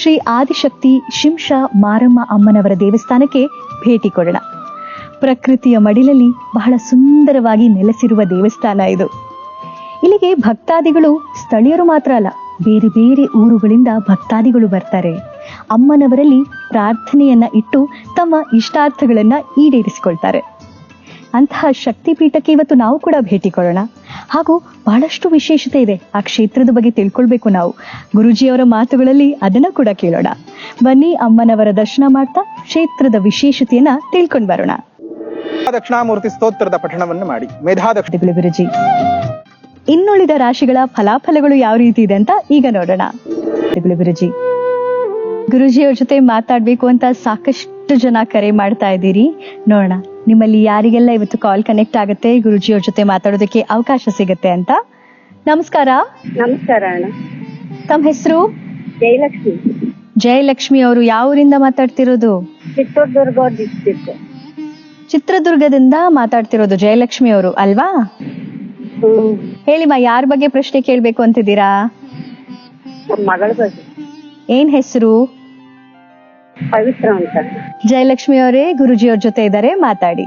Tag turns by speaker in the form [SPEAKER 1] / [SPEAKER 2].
[SPEAKER 1] ಶ್ರೀ ಆದಿಶಕ್ತಿ ಶಿಂಷ ಮಾರಮ್ಮ ಅಮ್ಮನವರ ದೇವಸ್ಥಾನಕ್ಕೆ ಭೇಟಿ ಕೊಡೋಣ. ಪ್ರಕೃತಿಯ ಮಡಿಲಲ್ಲಿ ಬಹಳ ಸುಂದರವಾಗಿ ನೆಲೆಸಿರುವ ದೇವಸ್ಥಾನ ಇದು. ಇಲ್ಲಿಗೆ ಭಕ್ತಾದಿಗಳು ಸ್ಥಳೀಯರು ಮಾತ್ರ ಅಲ್ಲ, ಬೇರೆ ಬೇರೆ ಊರುಗಳಿಂದ ಭಕ್ತಾದಿಗಳು ಬರ್ತಾರೆ. ಅಮ್ಮನವರಲ್ಲಿ ಪ್ರಾರ್ಥನೆಯನ್ನ ಇಟ್ಟು ತಮ್ಮ ಇಷ್ಟಾರ್ಥಗಳನ್ನ ಈಡೇರಿಸಿಕೊಳ್ತಾರೆ. ಅಂತಹ ಶಕ್ತಿಪೀಠಕ್ಕೆ ಇವತ್ತು ನಾವು ಕೂಡ ಭೇಟಿ ಕೊಡೋಣ. ಹಾಗೂ ಬಹಳಷ್ಟು ವಿಶೇಷತೆ ಇದೆ ಆ ಕ್ಷೇತ್ರದ ಬಗ್ಗೆ ತಿಳ್ಕೊಳ್ಬೇಕು ನಾವು. ಗುರೂಜಿಯವರ ಮಾತುಗಳಲ್ಲಿ ಅದನ್ನ ಕೂಡ ಕೇಳೋಣ. ಬನ್ನಿ, ಅಮ್ಮನವರ ದರ್ಶನ ಮಾಡ್ತಾ ಕ್ಷೇತ್ರದ ವಿಶೇಷತೆಯನ್ನ ತಿಳ್ಕೊಂಡು ಬರೋಣ.
[SPEAKER 2] ದಕ್ಷಿಣಾಮೂರ್ತಿ ಸ್ತೋತ್ರದ ಪಠಣವನ್ನು ಮಾಡಿ
[SPEAKER 1] ಗುರುಜಿ, ಇನ್ನುಳಿದ ರಾಶಿಗಳ ಫಲಾಫಲಗಳು ಯಾವ ರೀತಿ ಇದೆ ಅಂತ ಈಗ ನೋಡೋಣ. ಗುರುಜಿ, ಗುರುಜಿಯವ್ರ ಜೊತೆ ಮಾತಾಡ್ಬೇಕು ಅಂತ ಸಾಕಷ್ಟು ಜನ ಕರೆ ಮಾಡ್ತಾ ಇದ್ದೀರಿ. ನೋಡೋಣ ನಿಮ್ಮಲ್ಲಿ ಯಾರಿಗೆಲ್ಲ ಇವತ್ತು ಕಾಲ್ ಕನೆಕ್ಟ್ ಆಗುತ್ತೆ, ಗುರುಜಿಯವ್ರ ಜೊತೆ ಮಾತಾಡೋದಕ್ಕೆ ಅವಕಾಶ ಸಿಗುತ್ತೆ ಅಂತ. ನಮಸ್ಕಾರ.
[SPEAKER 3] ನಮಸ್ಕಾರ ಅಣ್ಣ.
[SPEAKER 1] ತಮ್ಮ ಹೆಸರು?
[SPEAKER 3] ಜಯಲಕ್ಷ್ಮಿ.
[SPEAKER 1] ಜಯಲಕ್ಷ್ಮಿ ಅವರು ಯಾವ ಊರಿಂದ ಮಾತಾಡ್ತಿರೋದು?
[SPEAKER 3] ಚಿತ್ರದುರ್ಗ ಡಿಸ್ಟ್ರಿಕ್ಟ್.
[SPEAKER 1] ಚಿತ್ರದುರ್ಗದಿಂದ ಮಾತಾಡ್ತಿರೋದು ಜಯಲಕ್ಷ್ಮಿ ಅವರು ಅಲ್ವಾ? ಹೇಳಿಮ್ಮ, ಯಾರ ಬಗ್ಗೆ ಪ್ರಶ್ನೆ ಕೇಳ್ಬೇಕು ಅಂತಿದ್ದೀರಾ?
[SPEAKER 3] ಮಗಳ ಬಗ್ಗೆ.
[SPEAKER 1] ಏನ್ ಹೆಸರು?
[SPEAKER 3] ಪವಿತ್ರ ಅಂತ.
[SPEAKER 1] ಜಯಲಕ್ಷ್ಮಿ ಅವರೇ, ಗುರುಜಿಯವ್ರ ಜೊತೆ ಇದ್ದಾರೆ, ಮಾತಾಡಿ.